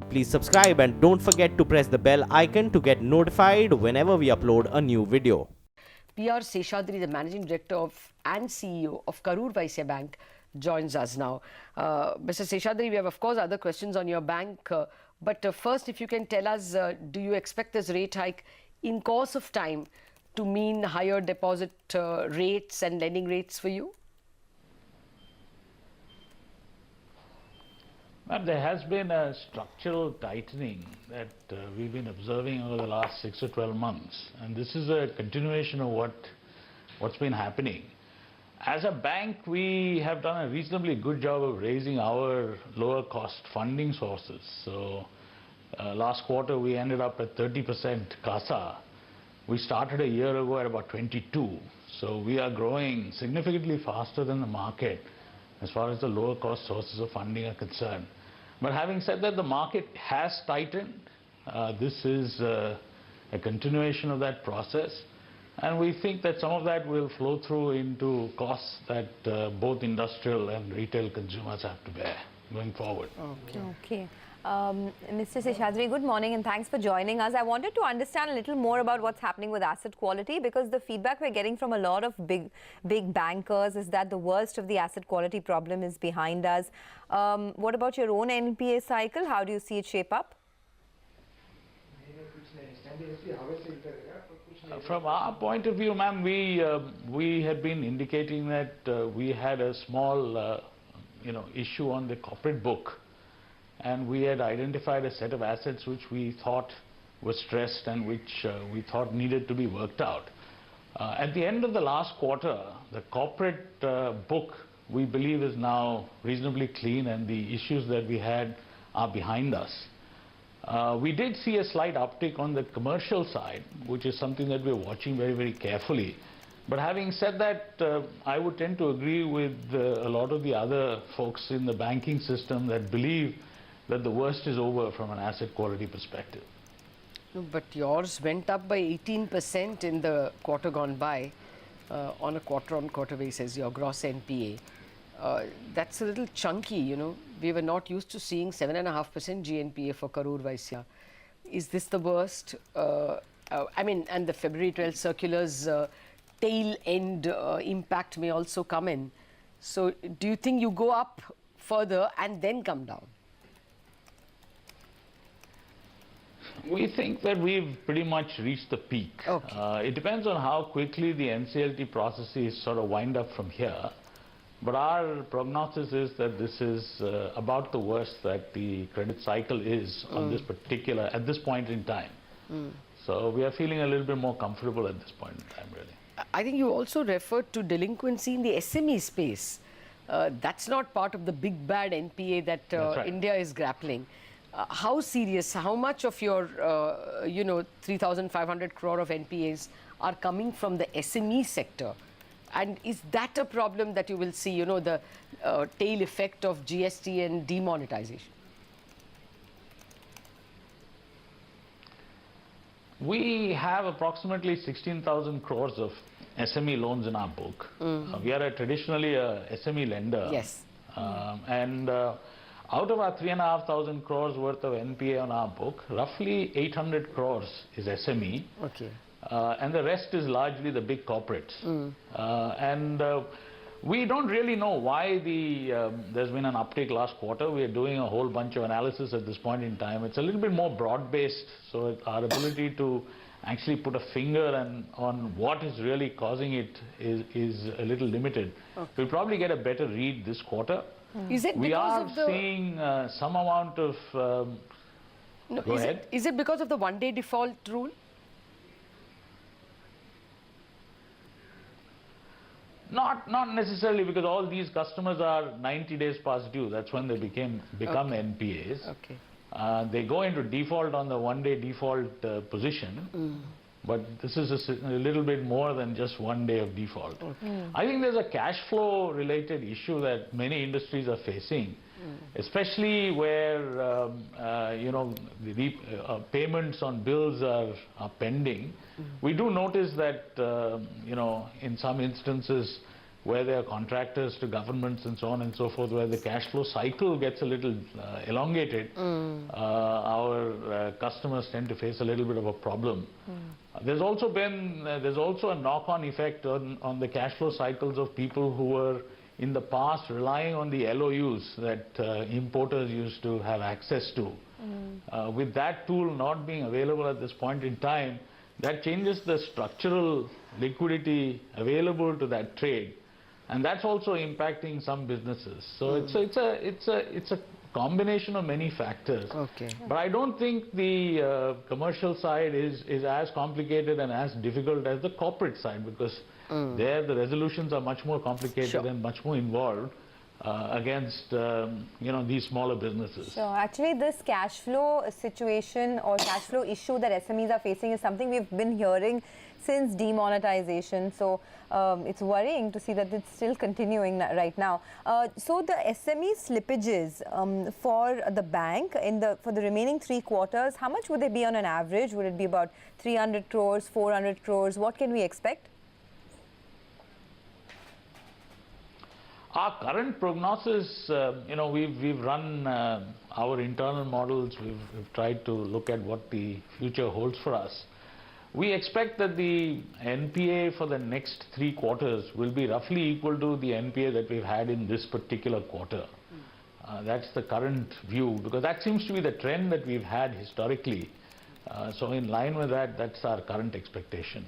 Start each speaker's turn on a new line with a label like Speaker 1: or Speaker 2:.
Speaker 1: Please subscribe and don't forget to press the bell icon to get notified whenever we upload a new video.
Speaker 2: PR Seshadri, the Managing Director of and CEO of Karur Vysya Bank, joins us now. Mr. Seshadri, we have of course other questions on your bank, but first if you can tell us, do you expect this rate hike in course of time to mean higher deposit rates and lending rates for you?
Speaker 3: Ma'am, there has been a structural tightening that we've been observing over the last 6 to 12 months, and this is a continuation of what's been happening. As a bank, we have done a reasonably good job of raising our lower cost funding sources. So last quarter we ended up at 30% CASA. We started a year ago at about 22. So we are growing significantly faster than the market as far as the lower cost sources of funding are concerned. But having said that, the market has tightened. This is a continuation of that process. And we think that some of that will flow through into costs that both industrial and retail consumers have to bear going forward.
Speaker 4: Okay. Mr. Seshadri, good morning and thanks for joining us. I wanted to understand a little more about what's happening with asset quality, because the feedback we're getting from a lot of big bankers is that the worst of the asset quality problem is behind us. What about your own NPA cycle? How do you see it shape up?
Speaker 3: From our point of view, ma'am, we had been indicating that we had a small issue on the corporate book. And we had identified a set of assets which we thought were stressed and which we thought needed to be worked out. At the end of the last quarter, the corporate book, we believe, is now reasonably clean and the issues that we had are behind us. We did see a slight uptick on the commercial side, which is something that we're watching very, very carefully. But having said that, I would tend to agree with a lot of the other folks in the banking system that believe that the worst is over from an asset quality perspective.
Speaker 2: No, but yours went up by 18% in the quarter gone by on a quarter-on-quarter basis, your gross NPA. That's a little chunky, you know. We were not used to seeing 7.5% GNPA for Karur Vysya. Is this the worst? I mean, and the February 12 circular's tail end impact may also come in. So do you think you go up further and then come down?
Speaker 3: We think that we've pretty much reached the peak.
Speaker 2: Okay.
Speaker 3: It depends on how quickly the NCLT processes sort of wind up from here. But our prognosis is that this is about the worst that the credit cycle is on this particular, at this point in time. So we are feeling a little bit more comfortable at this point in time, really.
Speaker 2: I think you also referred to delinquency in the SME space. That's not part of the big bad NPA that
Speaker 3: right.
Speaker 2: India is grappling. How serious, how much of your, 3,500 crore of NPAs are coming from the SME sector? And is that a problem that you will see, the tail effect of GST and demonetization?
Speaker 3: We have approximately 16,000 crores of SME loans in our book. We are traditionally a SME lender.
Speaker 2: Yes.
Speaker 3: Out of our 3,500 crores worth of NPA on our book, roughly 800 crores is SME.
Speaker 2: Okay.
Speaker 3: And the rest is largely the big corporates. We don't really know why there's been an uptick last quarter. We are doing a whole bunch of analysis at this point in time. It's a little bit more broad-based, so our ability to actually put a finger on what is really causing it is a little limited.
Speaker 2: Okay.
Speaker 3: We'll probably get a better read this quarter.
Speaker 2: Is it
Speaker 3: We
Speaker 2: because
Speaker 3: are
Speaker 2: of the...
Speaker 3: seeing some amount of...
Speaker 2: No,
Speaker 3: go ahead.
Speaker 2: Is it because of the one-day default rule?
Speaker 3: Not necessarily, because all these customers are 90 days past due. That's when they become
Speaker 2: Okay.
Speaker 3: NPAs.
Speaker 2: Okay.
Speaker 3: They go into default on the one-day default position. But this is a little bit more than just one day of default. I think there's a cash flow related issue that many industries are facing, especially where the payments on bills are pending. We do notice that in some instances where they are contractors to governments and so on and so forth, where the cash flow cycle gets a little elongated, our customers tend to face a little bit of a problem. There's also a knock-on effect on the cash flow cycles of people who were in the past relying on the LOUs that importers used to have access to. With that tool not being available at this point in time, that changes the structural liquidity available to that trade, and that's also impacting some businesses. So it's a combination of many factors.
Speaker 2: Okay.
Speaker 3: But I don't think the commercial side is as complicated and as difficult as the corporate side, because there the resolutions are much more complicated and much more involved against these smaller businesses.
Speaker 4: So actually this cash flow situation or cash flow issue that SMEs are facing is something we've been hearing since demonetization. So it's worrying to see that it's still continuing right now. So the SME slippages for the bank for the remaining 3 quarters, how much would they be on an average? Would it be about 300 crores, 400 crores? What can we expect?
Speaker 3: Our current prognosis, we've run our internal models. We've tried to look at what the future holds for us. We expect that the NPA for the next 3 quarters will be roughly equal to the NPA that we've had in this particular quarter. That's the current view, because that seems to be the trend that we've had historically. So in line with that, that's our current expectation.